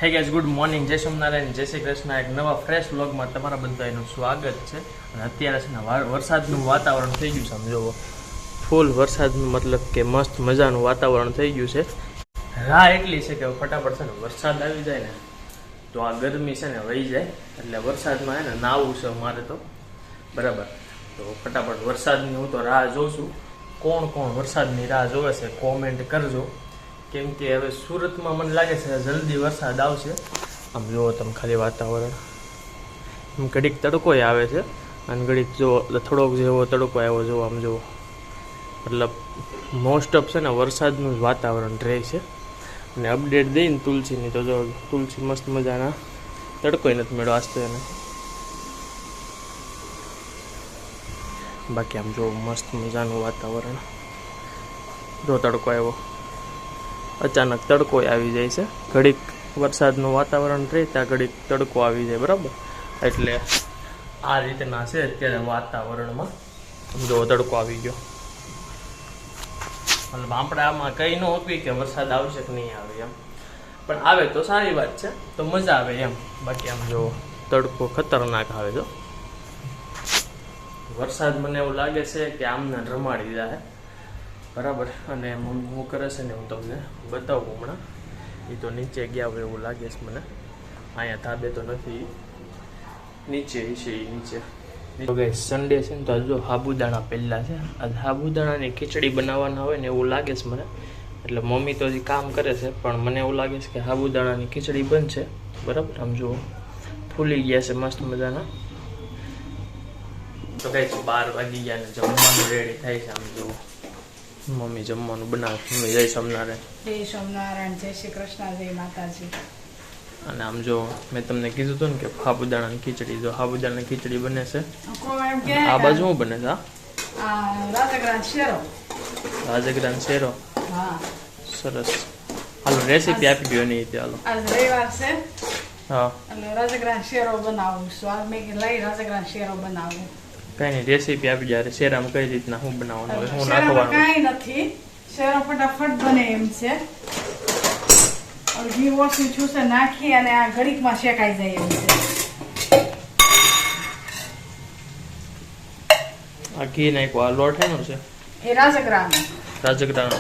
હે guys good morning, જય સોમનારાયણ, જય શ્રી કૃષ્ણ. એક નવા ફ્રેશ વ્લોગમાં તમારા બધાનું સ્વાગત છે. અને અત્યારે છે ને વરસાદનું વાતાવરણ થઈ ગયું છે. સમજો ફૂલ વરસાદનું, મતલબ કે મસ્ત મજાનું વાતાવરણ થઈ ગયું છે. રાહ એટલી છે કે ફટાફટ છે ને વરસાદ આવી જાય ને તો આ ગરમી છે ને વહી જાય. એટલે વરસાદમાં છે ને નાવું છે મારે તો બરાબર. તો ફટાફટ વરસાદની હું તો રાહ જોઉં છું. કોણ કોણ વરસાદની રાહ જોવે છે કોમેન્ટ કરજો. કેમ કે હવે સુરતમાં મને લાગે છે જલ્દી વરસાદ આવશે. આમ જુઓ તમે ખાલી વાતાવરણ, આમ ઘડીક તડકોય આવે છે અને ઘડીક જો થોડોક જેવો તડકો આવ્યો જો આમ જુઓ. મતલબ મોસ્ટ ઓફ છે ને વરસાદનું જ વાતાવરણ રહે છે. અને અપડેટ દઈને તુલસીની તો જો તુલસી મસ્ત મજાના તડકોય નથી મેળો આસ્તે એને. બાકી આમ જો મસ્ત મજાનું વાતાવરણ, જો તડકો આવ્યો, અચાનક તડકો આવી જાય છે. ઘડીક વરસાદનું વાતાવરણ રહે ત્યાં ઘડીક તડકો આવી જાય બરાબર. એટલે આ રીતના છે અત્યારે વાતાવરણમાં. જો તડકો આવી ગયો, મતલબ આપણે આમાં કંઈ ન હોતું કે વરસાદ આવશે કે નહીં આવે એમ, પણ આવે તો સારી વાત છે, તો મજા આવે એમ. બાકી આમ જો તડકો ખતરનાક આવે છે વરસાદ. મને એવું લાગે છે કે આમને રમાડી જાય બરાબર. અને મમ્મી શું કરે છે ને હું તમને બતાવું હમણાં. એ તો નીચે ગયા હોય એવું લાગે છે મને. અહીંયા ધાબે તો નથી, નીચે છે એ નીચે. સન્ડે છે ને તો જો સાબુદાણા પહેલા છે. આ સાબુદાણાની ખીચડી બનાવવાના હોય ને એવું લાગે છે મને. એટલે મમ્મી તો હજી કામ કરે છે, પણ મને એવું લાગે છે કે સાબુદાણાની ખીચડી બનશે બરાબર. આમ જુઓ ફૂલી ગયા છે મસ્ત મજાના. તો કઈ 12 વાગી ગયા ને જમવાનું રેડી થાય છે. આમ જુઓ મમ્મી જમવાનું બનાવે. મમ્મી જય સોમનારાયણ. જય સોમનારાયણ, જય શ્રી કૃષ્ણ, જય માતાજી. અને આમ જો મેં તમને કીધું હતું ને કે સાબુદાણાની ખીચડી, જો સાબુદાણાની ખીચડી બને છે. આ બાજુ શું બને છે? રાજગરાનો શેરો. રાજગરાનો શેરો, હા સરસ. હાલો રેસીપી આપી દો એની. હાલો આજ રવિવાર છે, હા, એટલે રાજગરાનો શેરો બનાવું છું. આ મેં લઈ રાજગરાનો શેરો બનાવું. કઈ નહીં, રેસીપી આપી દો. શેરામાં કઈ રીતના શું બનાવવાનું હોય, શું શેરામાં નાખવાનું? કાંઈ નથી, શેરો ફટાફટ બને એમ છે. ઘી ઓછું છૂસે નાખી અને આ ઘડીકમાં શેકાઈ જાય એમ છે. આ ઘી નાખ્યું, આ લોટ એનો છે એ રાજગરાનો. રાજગરાનો.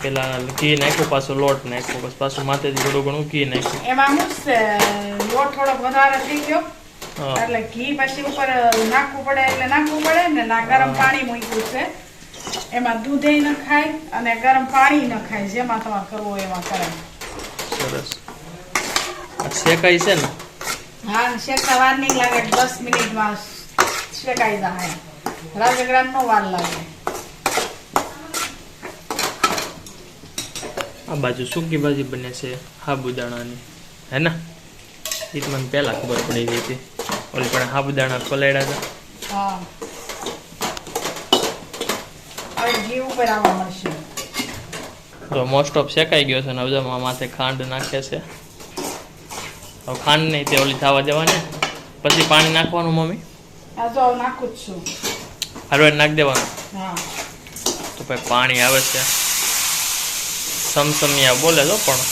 પેલા ઘી નાખ્યું, પાછું લોટ નાખ્યો, પછી પાછું માથેથી થોડું ઘણું ઘી નાખ્યું. એમાં શું છે, લોટ થોડોક વધારે થઈ ગયો હા, એટલે ઘી પછી ઉપર નાખવું પડે, એટલે નાખવું પડે ને. ના ગરમ પાણી મૂક્યું છે, એમાં દૂધે ન ખાય અને ગરમ પાણી ન ખાય, જેમાં તમારે કરવું હોય એમાં કરે. સરસ. આ શેકાઈ છે ને? હા, શેકતા વાર નહીં લાગે, 10 મિનિટમાં શેકાઈ જાય. રાજગરાન નો વાર લાગે. આ બાજુ સૂકી ભાજી બને છે સાબુદાણાની, હે ને? એ તો મને પહેલા ખબર પડી ગઈ હતી. ઓલી પણ સાબુદાણા પલાળ્યા હતા. હા, હવે ઘી ઉપર આવવા મળશે. તો મોસ્ટ ઓફ શેકાઈ ગયો છે ને હવે માથે ખાંડ નાખે છે. હવે ખાંડ નહીં, તે ઓલી થવા દેવાની, પછી પાણી નાખવાનું. મમ્મી આ જો નાખું જ છું. હળવે નાખી દેવાનું. હા, તો ભાઈ પાણી આવે છે, સમસમિયા બોલે છો પણ.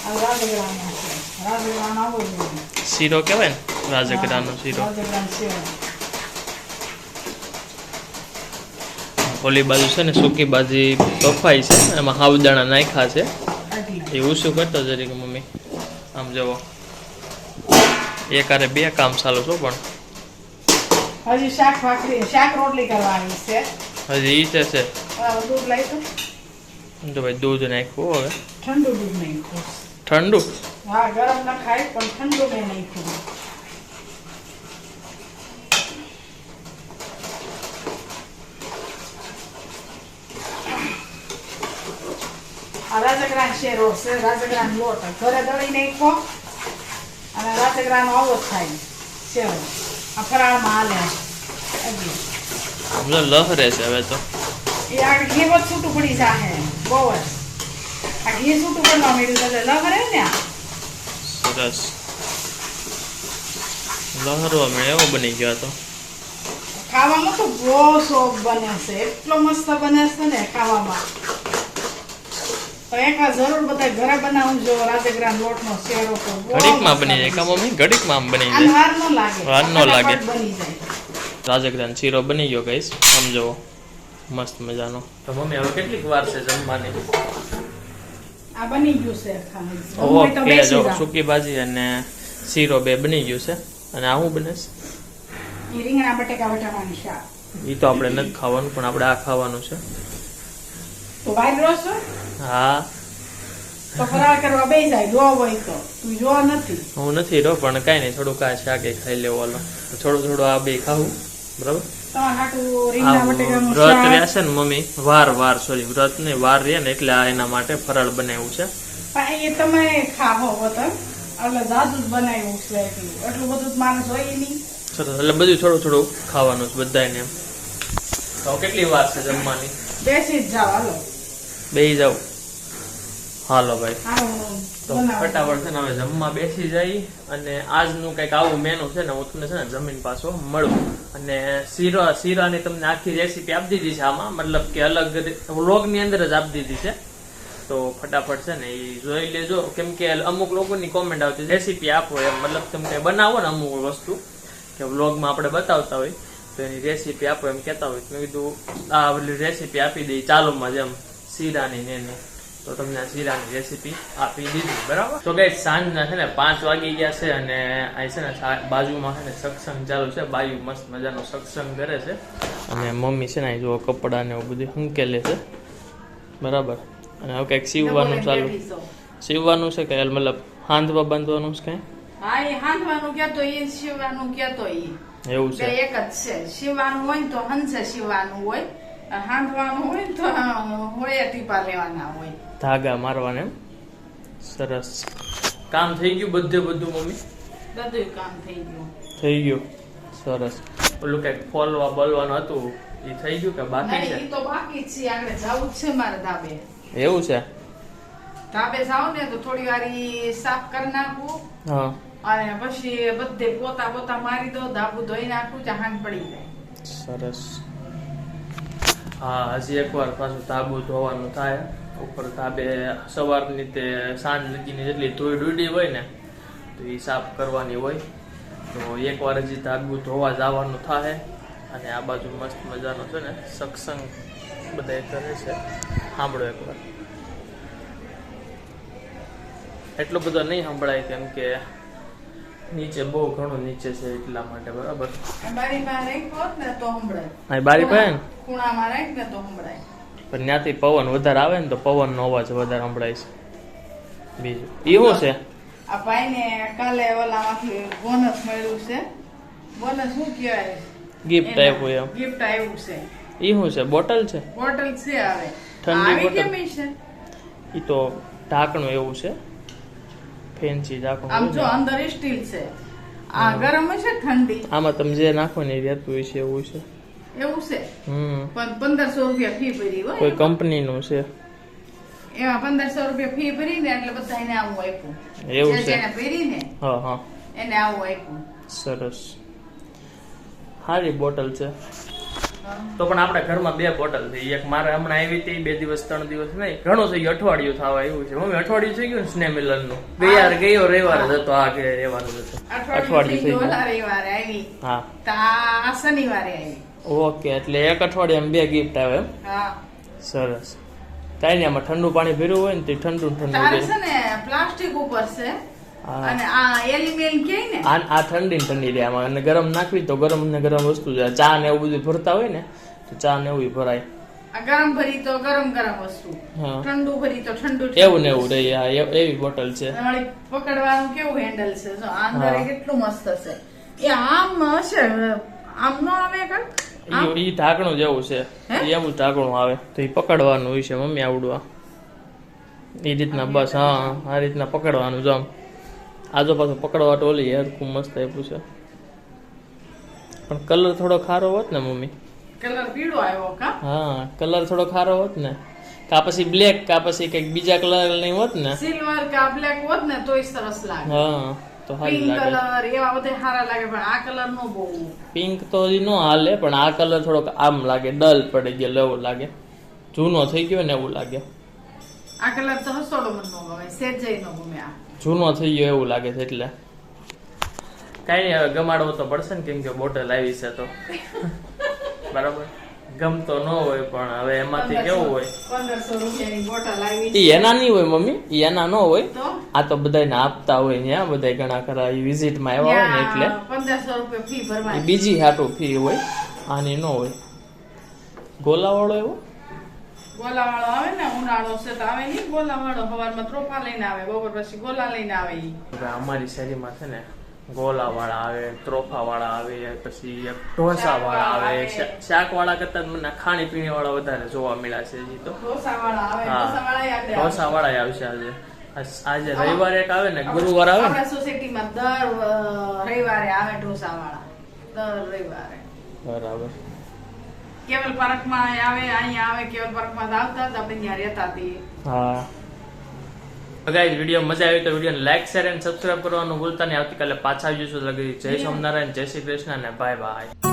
આ રાજગરાન છે. રાજગરાન આવો જોઈએ. શીરો કહેવાય ને, રાજગરાનો શીરો. રાજગરાન શેરો. ઓલી બાજુ છે ને સૂકી ભાજી બફાઈ છે, એમાં સાબુદાણા નાખ્યા છે. એટલે એ ઉસું કરતો જરીક મમ્મી. આમ જવો, એકારે બે કામ ચાલુ છો, પણ હજી શાક રોટલી કરવાની છે. હજી ઈ છે. દૂધ લઈ તો તો ભાઈ દૂધ નાખ્યું. હવે ઠંડુ દૂધ નાખ્યું. ઠંડુ? હા, ગરમ ના ખાય પણ ઠંડુ મેં નાખ્યું. આ રાજગરાન શેરો છે, રાજગરાન લોટ ઘરે દળી નાખો અને રાજગરાન આવો જ થાય શેરો. આ ફરાળમાં હાલે. સમજો લહરે છે હવે તો. એ આ ઘી બહુ છૂટું પડી જાય બહુ જ. આ ઘી છૂટું પડવા મળ્યું એટલે લહરે ને. સરસ લહરવા મળે એવો બની ગયો તો. ખાવામાં તો બહુ સોફ બને છે, એટલો મસ્ત બને છે ને ખાવામાં. તો એકવાર જરૂર બધા ઘરે બનાવજો રાજગરાનો લોટનો શેરો. તો બહુ ઘડીકમાં મસ્ત બની જાય કા મમ્મી? ઘડીકમાં આમ બની આને જાય. વાર ન લાગે, વાર ન લાગે. ફટાફટ બની જાય. રાજગરાનો શીરો બની ગયો ગાઈસ, સમજો મસ્ત મજાનો. તો મમ્મી હવે કેટલીક વાર છે જમવાની? આ બની ગયું છે ખાલી. તો ઓકે, બેસી જો જાઓ. સૂકી ભાજી અને શીરો બે બની ગયું છે. અને આ શું બને છે? ઈ રીંગણા બટેકા વટાણાનું શાક. એ તો આપણે નથી ખાવાનું, પણ આપણે આ ખાવાનું છે. તો બહાર રહો છો હા, તો ફરાળ કરવા બેસી જાય, જો હોય તો. તું જો નથી. હું નથી રહો, પણ કાંઈ નહીં, થોડુંક આ શાકે ખાઈ લેવું. હાલો થોડું થોડું આ બે ખાવું, બરાબર. તમારા હાટુ આ રીંગણા બટેકાનું વ્રત શાક. રહ્યા છે ને મમ્મી, વ્રત ને વાર રહ્યા ને, એટલે આ એના માટે ફરાળ બનાવ્યું છે. પણ એ તમે ખાઓ વતન એટલે જાજુ જ બનાવ્યું છે એટલું બધું જ માણસ હોય નહીં. સરસ, એટલે બધું થોડું થોડું ખાવાનું છે બધાને એમ. તો કેટલી વાર છે જમવાની? બેસી જ જાઓ, હાલો. બેસી જાવ. હાલો ભાઈ, હાલો, તો બનાવો. ફટાફટ છે ને હવે જમવા બેસી જાય. અને આજનું કંઈક આવું મેનુ છે ને, હું તમને છે ને જમીન પાછો મળું. અને શીરાની તમને આખી રેસીપી આપી દીધી છે આમાં, મતલબ કે અલગ વ્લોગની અંદર જ આપી દીધી છે. તો ફટાફટ છે ને એ જોઈ લેજો, કેમ કે અમુક લોકોની કોમેન્ટ આવતી રેસીપી આપો એમ, મતલબ તમે કંઈ બનાવો ને અમુક વસ્તુ કે વ્લોગમાં આપણે બતાવતા હોય તો એની રેસીપી આપો એમ કહેતા હોય. મેં કીધું આ બધી રેસીપી આપી દઈ ચાલુમાં જેમ શીરાની ને એની. તો તમને આ શીરાની રેસીપી આપી દીધી, બરાબર. તો ગાઈસ સાંજના છે ને 5 વાગી ગયા છે અને અહીં છે ને બાજુમાં છે ને સત્સંગ ચાલુ છે. બાયુ મસ્ત મજાનો સત્સંગ કરે છે અને મમ્મી છે ને અહીં જો કપડાં ને એવું બધું હંકેલે છે, બરાબર. અને હવે કંઈક સીવવાનું ચાલુ, સીવવાનું છે કે મતલબ હાંધવા બાંધવાનું છે કઈ? હા, એ હાંધવાનું કહેતો એ સીવવાનું કહેતો એ એવું છે. એક જ છે. સીવવાનું હોય ને તો હંસે સીવવાનું હોય, હાંધવાનું હોય ને તો હોય ટીપા લેવાના હોય, ધાગા મારવાના એમ. સરસ, કામ થઈ ગયું બધું મમ્મી? બધું કામ થઈ ગયું. થઈ ગયું, સરસ. ઓલું કઈક ફોલવા બોલવાનું હતું એ થઈ ગયું કે બાકી છે? નહીં, ઈ તો બાકી જ છે. આગળ જવું જ છે મારે ધાબે. એવું છે. ધાબે જાવ ને તો થોડી વાર ઈ સાફ કરી નાખવું હા, અને પછી બધે પોતા મારી દો, ધાબુ ધોઈ નાખું, જહાન પડી જાય. સરસ. હા, હજી એકવાર પાછું ધાબુ ધોવાનું થાય ઉપર. ધાબે સવારની તે સાંજ લગીની જેટલી ધોઈ ડૂડી હોય ને તો એ સાફ કરવાની હોય. તો એકવાર હજી ધાબુ ધોવા જવાનું થાય. અને આ બાજુ મસ્ત મજાનો છે ને સત્સંગ બધા કરે છે, સાંભળો એકવાર. એટલો બધો નહીં સંભળાય કેમ કે નીચે બહુ ઘણું નીચે છે એટલા માટે, બરાબર. બારીમાં રાખ્યો હોત ને તો સંભળાય. હા, બારી પાસે ને ખૂણામાં રાખ ને તો સંભળાય. પણ ત્યાંથી પવન વધારે આવે ને તો પવનનો અવાજ વધારે સંભળાય છે. બીજું એવું છે. આ ભાઈને કાલે ઓલામાંથી બોનસ મળ્યું છે. બોનસ શું કહેવાય? ગિફ્ટ આપ્યું એમ. ગિફ્ટ આવ્યું છે. ઈ શું છે? બોટલ છે? બોટલ છે. હવે ઠંડી આવી બોટલ? કેમ છે? ઈ તો ઢાંકણું એવું છે, ફેન્સી ઢાંકણું આમ હોય જો ને. અંદર સ્ટીલ છે. આ ગરમ છે ઠંડી. આમાં તમે જે નાખો ને એ રહેતું હોય છે એવું છે. એવું છે. હમ, પણ 1500 રૂપિયા ફી ભરી કોઈ હોય. કંપનીનું છે એમાં 1500 રૂપિયા ફી ભરી ને એટલે બધાને આવું આપ્યું. એવું છે. જેને ભરી ને હા હા, એને આવું આપ્યું. સરસ. સારી બોટલ છે. તો પણ આપણા ઘરમાં 2 બોટલ થઈ. એક મારે હમણાં આવી હતી 2 દિવસ 3 દિવસ નહીં, ઘણું થઈ ગયું, અઠવાડિયું થવા એવું છે. મમ્મી અઠવાડિયું થઈ ગયું ને સ્નેહ મિલનનું? ગયો રવિવાર જ હતો, આ રવિવાર જ હતો. અઠવાડિયું થઈ ગયું. રવિવારે આવી. હા, તો આ શનિવારે આવી. ઓકે, એટલે એક અઠવાડિયામાં 2 ગિફ્ટ આવે એમ. હા. સરસ. કાંઈ નહીં, આમાં ઠંડુ પાણી ભર્યું હોય ને તે ઠંડુ ઠંડુ તારે દે. છે ને પ્લાસ્ટિક ઉપર છે હા. અને આ એલિમેન્ટ કે ને આ ઠંડી ને ઠંડી રે આમાં. અને ગરમ નાખવી તો ગરમ ને ગરમ વસ્તુ છે. ચા ને એવું બધું ભરતા હોય ને તો ચા ને એવું ભરાય. આ ગરમ ભરી તો ગરમ વસ્તુ, હા, ઠંડુ ભરી તો ઠંડુ એવું ને એવું રહી. હા, એવી બોટલ છે. વળી પકડવાનું કેવું હેન્ડલ છે જો આ અંદર હા. કેટલું મસ્ત છે. એ આમ હશે, આમ નો આવે કાં? ઈ ઢાંકણું જેવું છે. હે? ઈ એવું ઢાંકણું આવે તો ઈ પકડવાનું હોય છે મમ્મી આવડું. આ એ રીતના બસ. હા, આ રીતના પકડવાનું. જો આમ આજો પાછો પકડવા તો ઓલી હરખું મસ્ત આપ્યું છે. પણ કલર થોડો ખારો હોત ને મમ્મી. કલર પીળો આવ્યો કા? હા, કલર થોડો ખારો હોત ને, કા પછી બ્લેક, કા પછી કઈક બીજા કલર નહીં હોત ને. સિલ્વર કા બ્લેક હોત ને તોય સરસ લાગે. હા, તો સારી પિંક લાગે. કલર એવા બધા સારા લાગે પણ આ કલર નો બહુ. પિંક તો હજી ન હાલે, પણ આ કલર થોડોક આમ લાગે, ડલ પડી ગયેલો એવું લાગે, જૂનો થઈ ગયો ને એવું લાગે. આ કલર તો હસોડો મને નો ગમે, સેજય નો ગમે. આ જૂનો થઈ ગયો એવું લાગે છે એટલે કઈ નહીં, હવે ગમાડવો તો પડશે ને, કેમ કે બોટલ આવી છે તો બરાબર. ગમતો ન હોય પણ હવે એમાંથી કેવું હોય, 1500 રૂપિયાની બોટલ આવી ઈ એના નહીં હોય મમ્મી, ઈ એના ન હોય, તો આ તો બધાને આપતા હોય ને, બધા ઘણા ખરા વિઝિટમાં આવ્યા હોય ને એટલે 1500 રૂપિયા ફી ઈ ભરવાની. બીજી હાટું ફી હોય, આની ન હોય. ગોલાવાળો એવો ગોલાવાળો આવે ને, ઉનાળો છે તો આવે નહીં ગોલાવાળો, સવારમાં ત્રોફા લઈને આવે, બપોર પછી ગોલા લઈને આવે. ઈ હવે અમારી શેરીમાં છે ને ગોલાવાળા આવે, ત્રોફાવાળા આવે, પછી એક ઢોસાવાળા આવે, શાકવાળા કરતા મને ખાણી પીણી વાળા વધારે જોવા મળ્યા છે હજી તો. ઢોસાવાળા આવે, હા. ઢોસાવાળાય આપણે આવે. ઢોસાવાળા આવશે આજે. આજે રવિવારે એક આવે ને ગુરુવાર આવે ને. આપણા સોસાયટીમાં દર રવિવારે આવે ઢોસાવાળા, દર રવિવારે. બરાબર. કેવલ પાર્કમાં આવે, અહીંયા આવે. કેવલ પાર્કમાં આવતા જ આપણે ત્યાં રહેતા હતી. હા. ગાઈસ, વિડીયો મજા આવી તો વિડીયોને લાઈક, શેર અને સબસ્ક્રાઇબ કરવાનું ભૂલતા નહીં. આવતીકાલે પાછા આવી જઈશું. જય સ્વામિનારાયણ, જય શ્રી કૃષ્ણ અને બાય બાય.